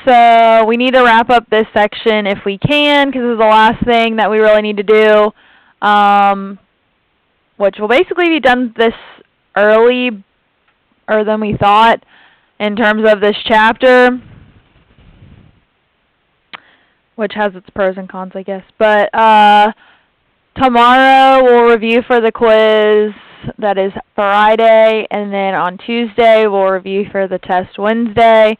So we need to wrap up this section if we can, because this is the last thing that we really need to do, which will basically be done this earlier than we thought in terms of this chapter, which has its pros and cons, I guess. But tomorrow we'll review for the quiz. That is Friday, and then on Tuesday we'll review for the test Wednesday.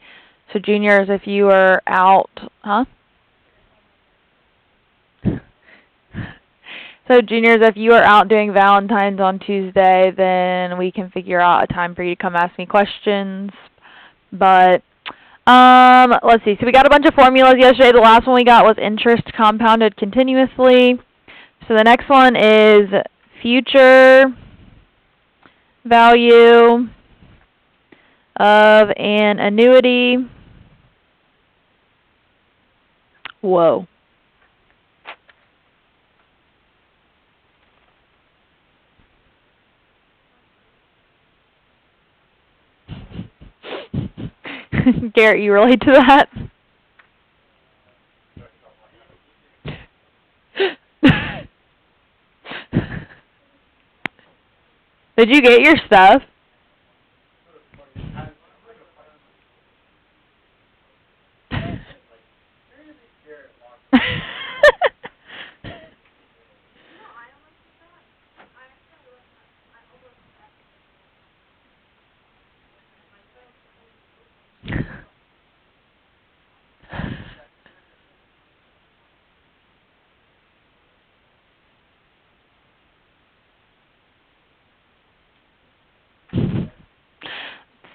So juniors, if you are out, So juniors, if you are out doing Valentine's on Tuesday, then we can figure out a time for you to come ask me questions. But let's see. So we got a bunch of formulas yesterday. The last one we got was interest compounded continuously. So the next one is future value of an annuity. Whoa. Garrett, you relate to that? Did you get your stuff?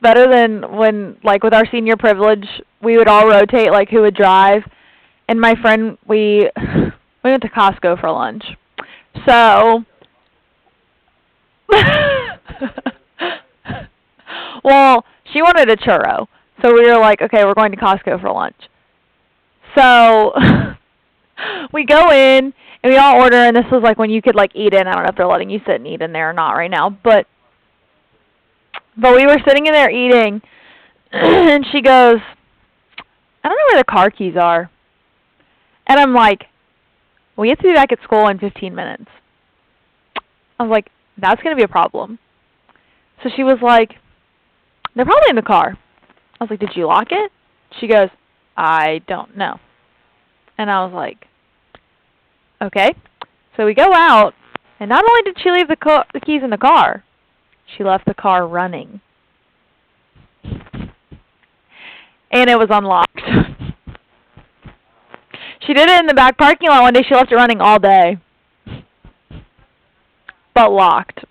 Better than when, like, with our senior privilege, we would all rotate, like, who would drive. And my friend, we went to Costco for lunch. So, well, she wanted a churro. So we were like, okay, we're going to Costco for lunch. So, we go in, and we all order, and this was, like, when you could, like, eat in. I don't know if they're letting you sit and eat in there or not right now, but we were sitting in there eating, and she goes, I don't know where the car keys are. And I'm like, we have to be back at school in 15 minutes. I was like, that's going to be a problem. So she was like, they're probably in the car. I was like, did you lock it? She goes, I don't know. And I was like, okay. So we go out, and not only did she leave the keys in the car, she left the car running. And it was unlocked. She did it in the back parking lot one day. She left it running all day. But locked.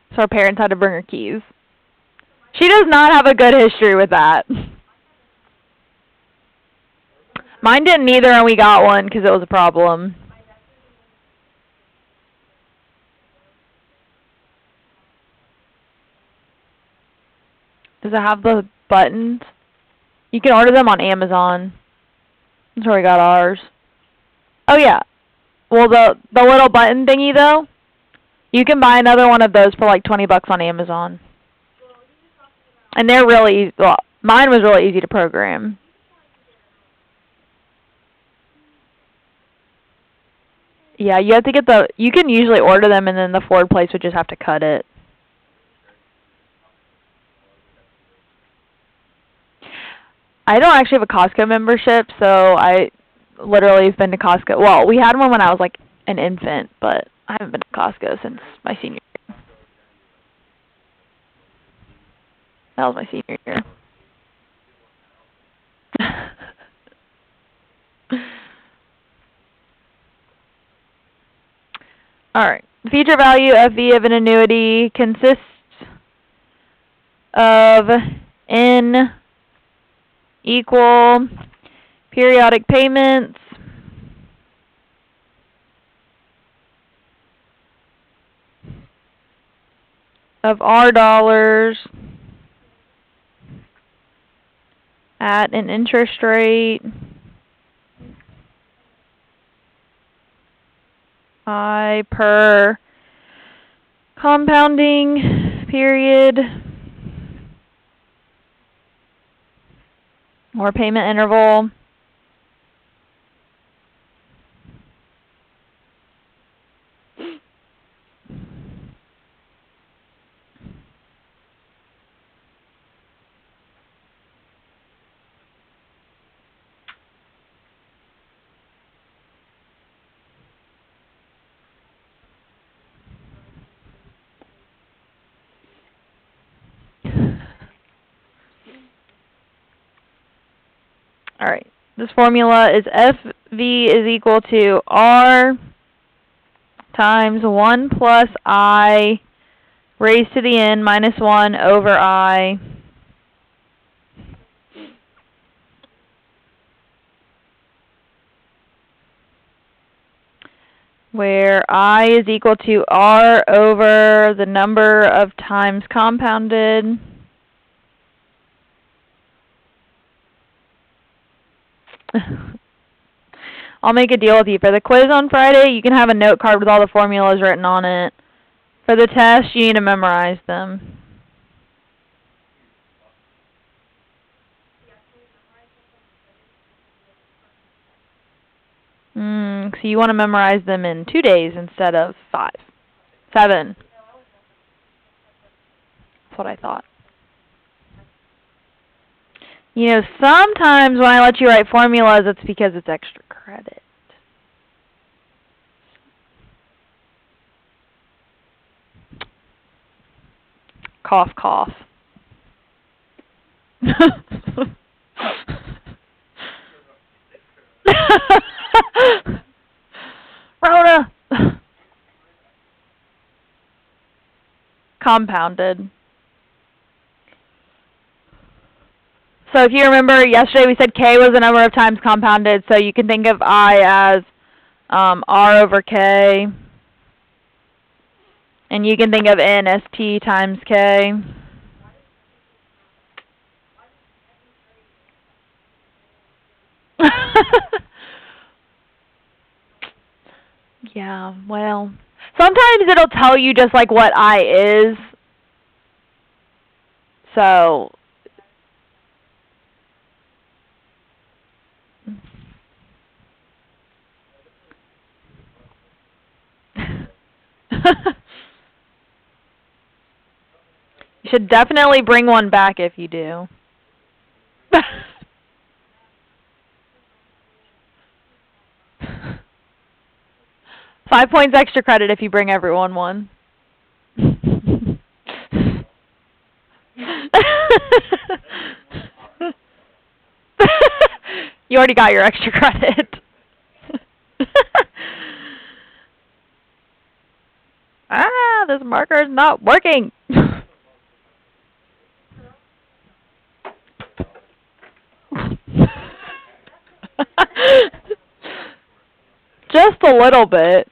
So her parents had to bring her keys. She does not have a good history with that. Mine didn't either, and we got one because it was a problem. Does it have the buttons? You can order them on Amazon. That's where we got ours. Oh, yeah. Well, the little button thingy, though, you can buy another one of those for like $20 on Amazon. And they're really easy. Well, mine was really easy to program. Yeah, you have to get you can usually order them, and then the Ford place would just have to cut it. I don't actually have a Costco membership, so I literally have been to Costco. Well, we had one when I was like an infant, but I haven't been to Costco since my senior year. That was my senior year. All right. The future value FV of an annuity consists of N equal periodic payments of R dollars at an interest rate I per compounding period or payment interval. All right. This formula is FV is equal to R times 1 plus I raised to the n minus 1 over I where I is equal to R over the number of times compounded I'll make a deal with you. For the quiz on Friday, you can have a note card with all the formulas written on it. For the test, you need to memorize them. So you want to memorize them in 2 days instead of 5. 7. That's what I thought. You know, sometimes when I let you write formulas, it's because it's extra credit. Cough, cough. Rhoda! Compounded. So if you remember, yesterday we said K was the number of times compounded, so you can think of I as R over K. And you can think of N as T times K. Yeah, well, sometimes it'll tell you just like what I is. So you should definitely bring one back if you do. 5 points extra credit if you bring everyone one. You already got your extra credit. This marker is not working. Just a little bit.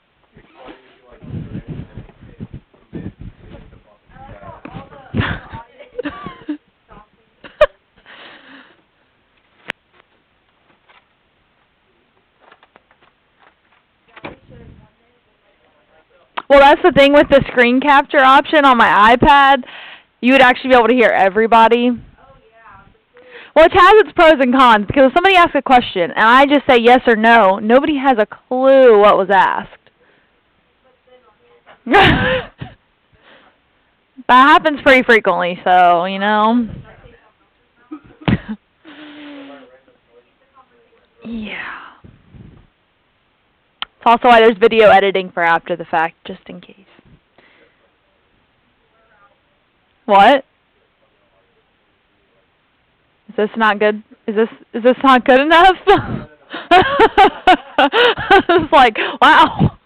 Well, that's the thing with the screen capture option on my iPad. You would actually be able to hear everybody. Well, it has its pros and cons, because if somebody asks a question and I just say yes or no, nobody has a clue what was asked. That happens pretty frequently, so, you know. Yeah. It's also why there's video editing for after the fact, just in case. What? Is this not good? Is this not good enough? It's like, wow.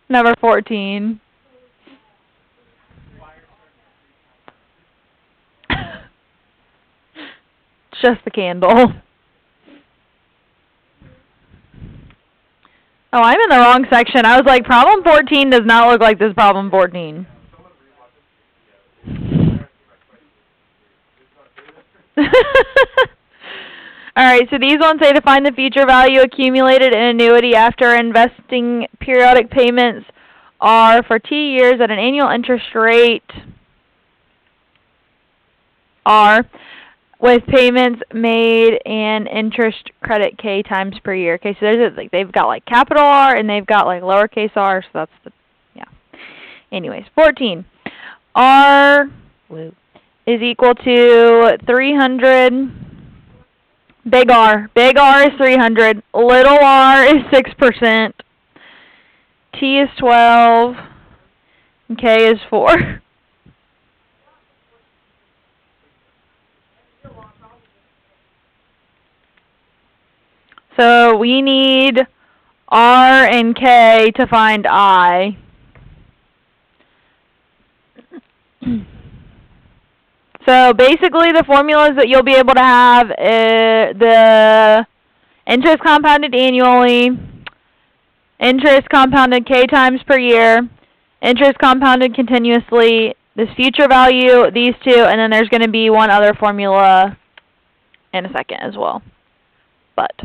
Number 14. It's just the candle. Oh, I'm in the wrong section. I was like, problem 14 does not look like this problem 14. Alright, so these ones say to find the future value accumulated in annuity after investing periodic payments are for T years at an annual interest rate R with payments made and interest credit K times per year. Okay, so there's like they've got like capital R and they've got like lowercase r, so that's the Anyways, 14. R is equal to 300. Big R. Big R is 300. Little r is 6%. T is 12. And K is 4. So we need R and K to find I. So basically the formulas that you'll be able to have the interest compounded annually, interest compounded K times per year, interest compounded continuously, this future value, these two, and then there's going to be one other formula in a second as well. But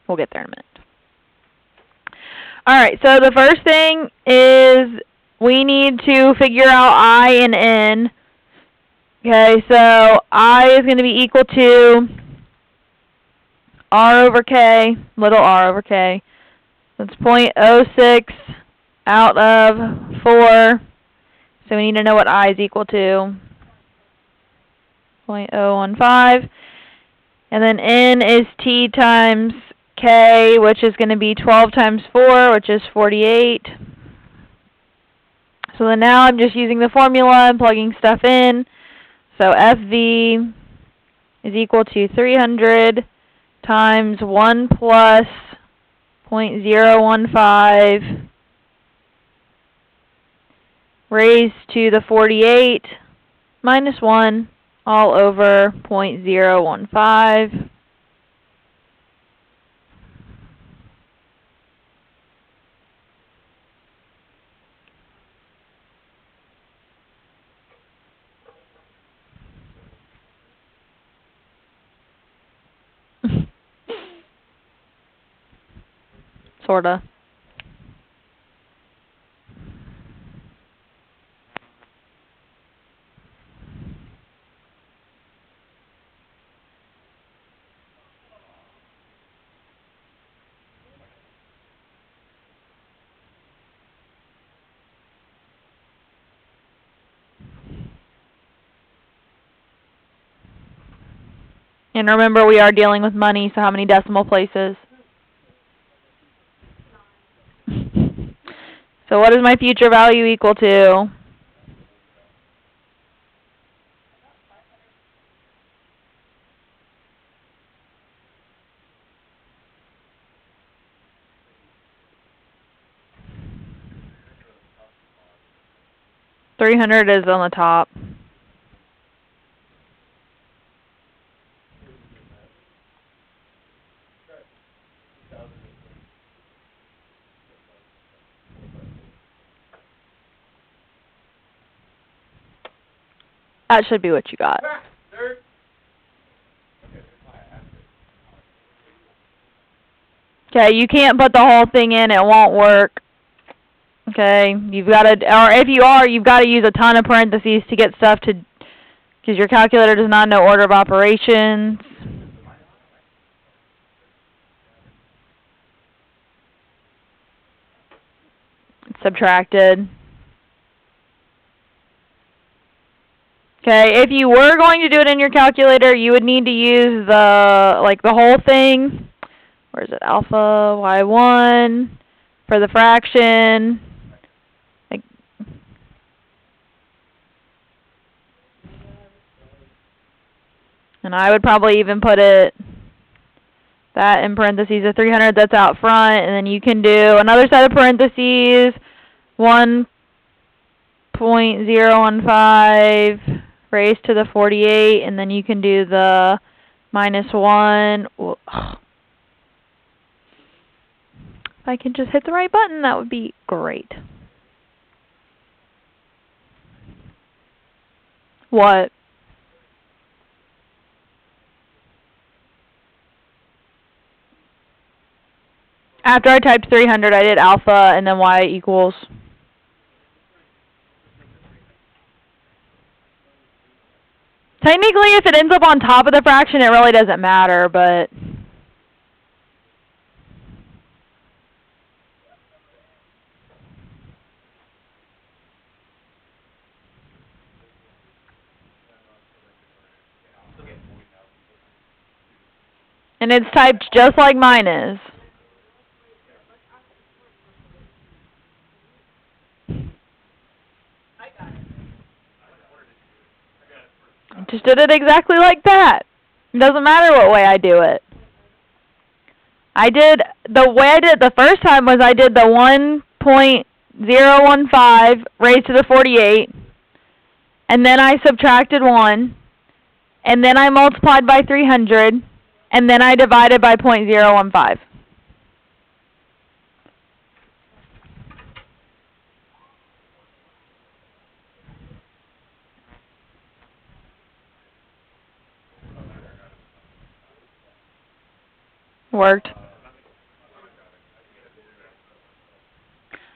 we'll get there in a minute. Alright, so the first thing is we need to figure out I and N. Okay, so I is going to be equal to R over K, little r over K. That's 0.06 out of 4. So we need to know what I is equal to. 0.015. And then N is T times K, which is going to be 12 times 4, which is 48. So then now I'm just using the formula and plugging stuff in. So FV is equal to 300 times 1 plus 0.015 raised to the 48 minus 1 all over 0.015. Sorta. And remember, we are dealing with money, so how many decimal places? So what is my future value equal to? $300 is on the top. That should be what you got. Okay, you can't put the whole thing in, it won't work. Okay, you've got to, or if you are, you've got to use a ton of parentheses to get stuff to, because your calculator does not know order of operations. It's subtracted. Okay, if you were going to do it in your calculator, you would need to use the whole thing. Where is it? Alpha y1 for the fraction. And I would probably even put that in parentheses, the 300 that's out front, and then you can do another set of parentheses, 1.015 raised to the 48, and then you can do the minus 1. If I could just hit the right button, that would be great. What? After I typed 300, I did alpha and then y equals. Technically, if it ends up on top of the fraction, it really doesn't matter, but... And it's typed just like mine is. I just did it exactly like that. It doesn't matter what way I do it. The way I did it the first time was I did the 1.015 raised to the 48, and then I subtracted 1, and then I multiplied by 300, and then I divided by 0.015. Worked.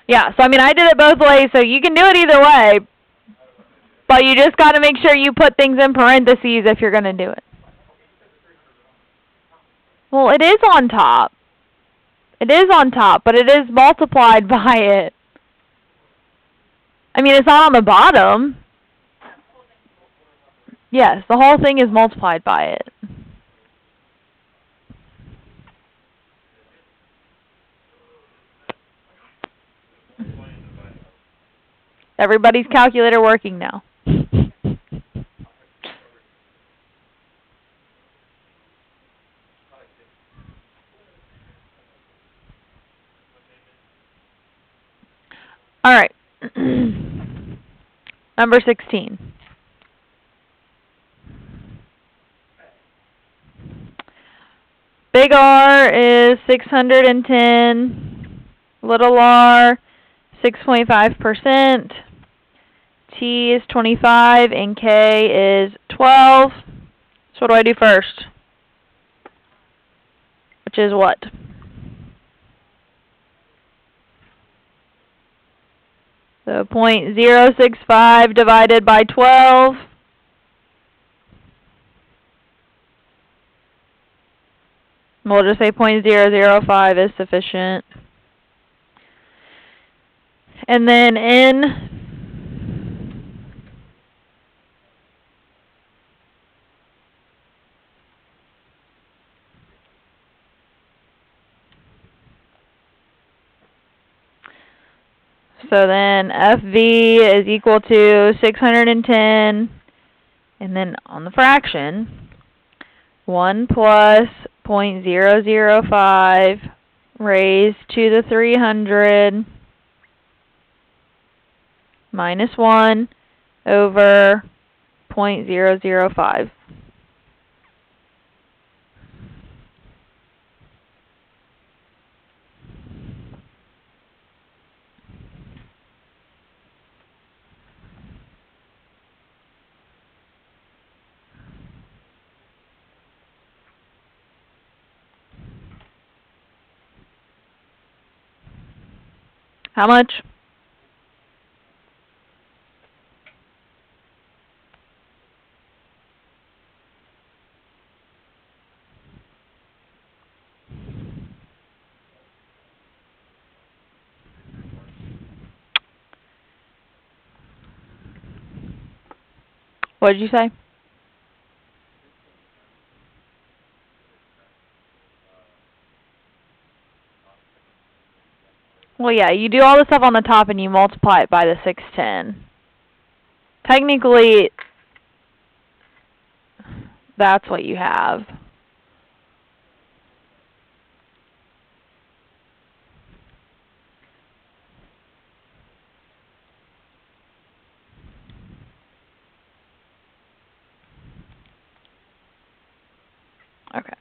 Yeah, so I mean, I did it both ways, so you can do it either way, but you just got to make sure you put things in parentheses if you're going to do it. Well, it is on top. It is on top, but it is multiplied by it. I mean, it's not on the bottom. Yes, the whole thing is multiplied by it. Everybody's calculator working now. All right. Number 16. Big R is 610. Little r, 6.5%. T is 25 and K is 12. So what do I do first? Which is what? So 0.065 divided by 12. We'll just say 0.005 is sufficient. And then N. So then FV is equal to 610, and then on the fraction, 1 plus 0.005 raised to the 300 minus 1 over 0.005. How much? What did you say? Well, yeah, you do all the stuff on the top and you multiply it by the 610. Technically, that's what you have. Okay.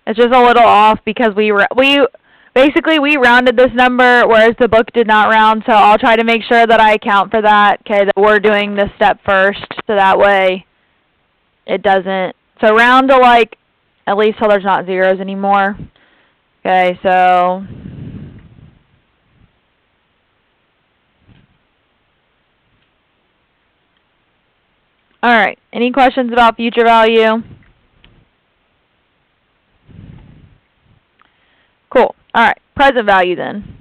It's just a little off because we basically rounded this number, whereas the book did not round, so I'll try to make sure that I account for that, okay, that we're doing this step first, so that way it doesn't. So round to, like, at least till there's not zeros anymore, Okay, so all right. Any questions about future value? Cool. All right. Present value then.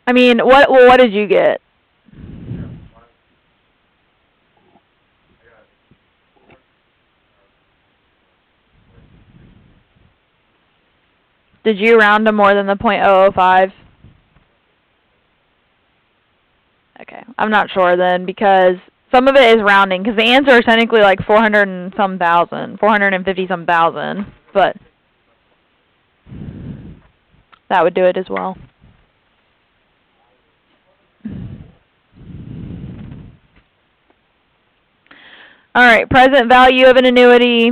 I mean, what did you get? Did you round to more than the .005? Okay, I'm not sure then, because some of it is rounding, because the answer is technically like 400 and some thousand, 450 some thousand, but that would do it as well. All right, present value of an annuity.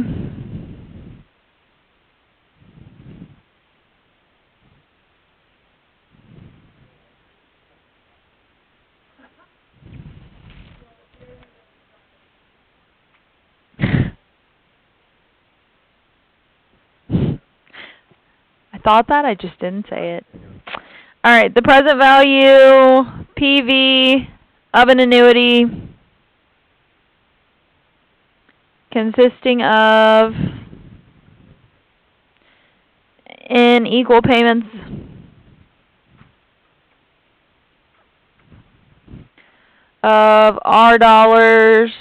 I thought that, I just didn't say it. All right, the present value, PV, of an annuity consisting of in equal payments of R dollars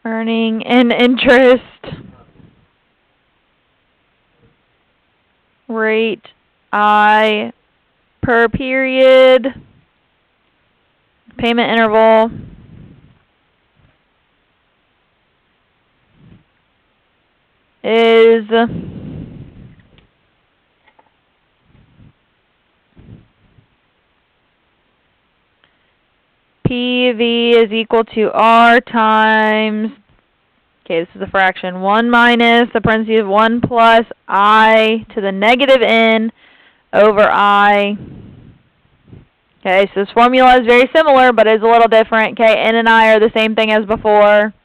earning an interest rate I per period, payment interval is PV is equal to R times, okay, this is a fraction, 1 minus the parentheses 1 plus I to the negative n over I. Okay, so this formula is very similar, but it's a little different. Okay, n and I are the same thing as before.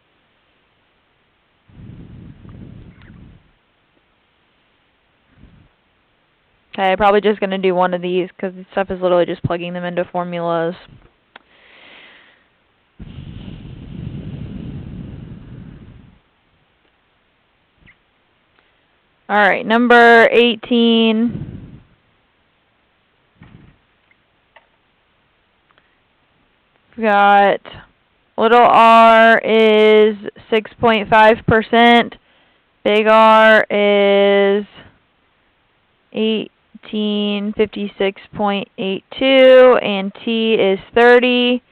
Okay, probably just going to do one of these because this stuff is literally just plugging them into formulas. All right, number 18. We've got little r is 6.5%, big R is 1856.82, and T is 30.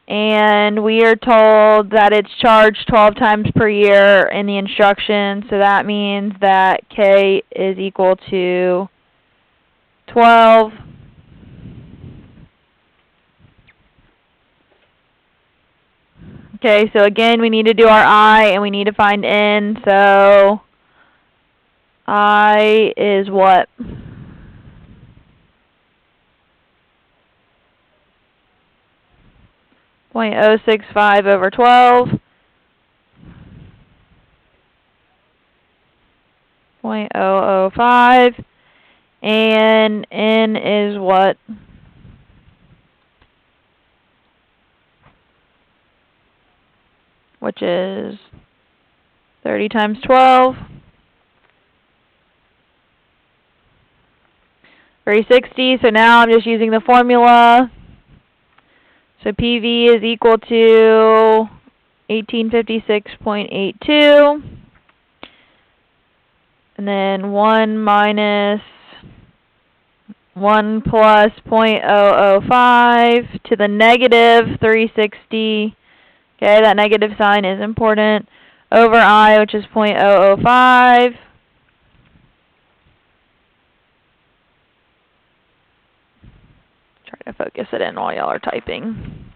And we are told that it's charged 12 times per year in the instructions, so that means that K is equal to 12. Okay, so again, we need to do our I, and we need to find N, so I is what? .065 over 12. 0.005. And N is what? Which is 30 times 12. 360. So now I'm just using the formula. So PV is equal to 1856.82. And then 1 minus 1 plus 0.005 to the negative 360. Okay, that negative sign is important. Over I, which is 0.005. Try to focus it in while y'all are typing.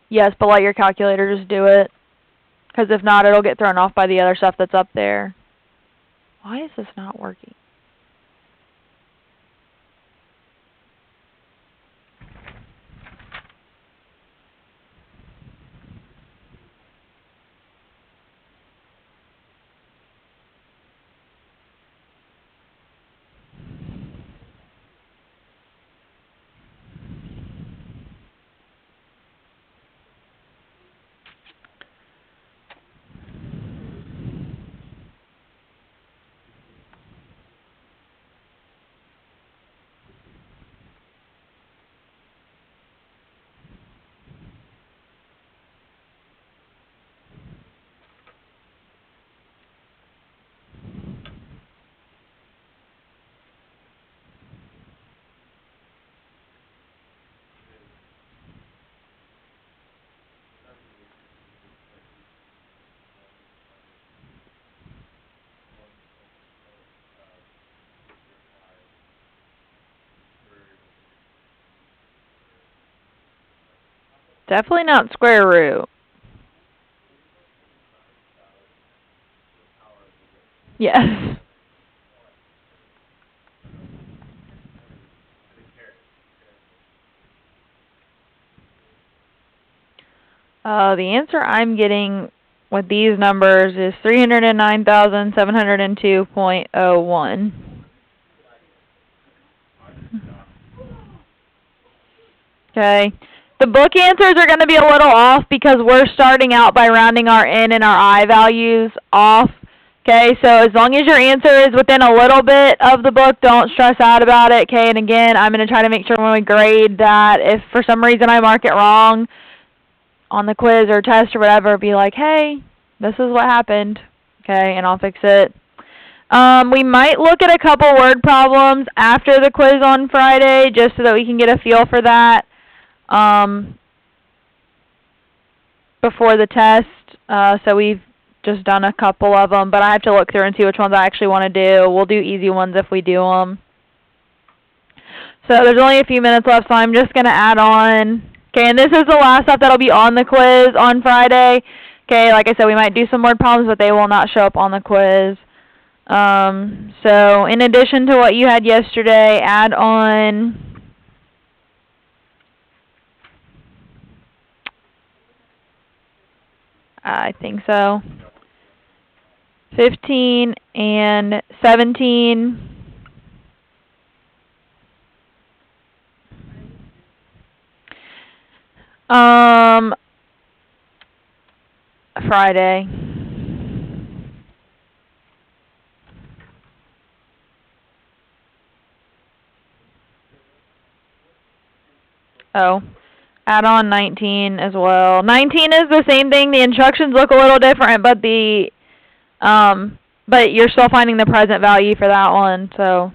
Yes, but let your calculator just do it. Because if not, it'll get thrown off by the other stuff that's up there. Why is this not working? Definitely not square root. Yes. The answer I'm getting with these numbers is 309,702.01. Okay. The book answers are going to be a little off because we're starting out by rounding our N and our I values off. Okay, so as long as your answer is within a little bit of the book, don't stress out about it. Okay, and again, I'm going to try to make sure when we grade that if for some reason I mark it wrong on the quiz or test or whatever, be like, hey, this is what happened. Okay, and I'll fix it. We might look at a couple word problems after the quiz on Friday just so that we can get a feel for that before the test. So we've just done a couple of them, but I have to look through and see which ones I actually want to do. We'll do easy ones if we do them. So there's only a few minutes left, so I'm just going to add on. Okay, and this is the last stuff that'll be on the quiz on Friday. Okay, like I said, we might do some word problems, but they will not show up on the quiz. So in addition to what you had yesterday, add on I think so. 15 and 17. Friday. Oh. Add on 19 as well. 19 is the same thing. The instructions look a little different, but but you're still finding the present value for that one. So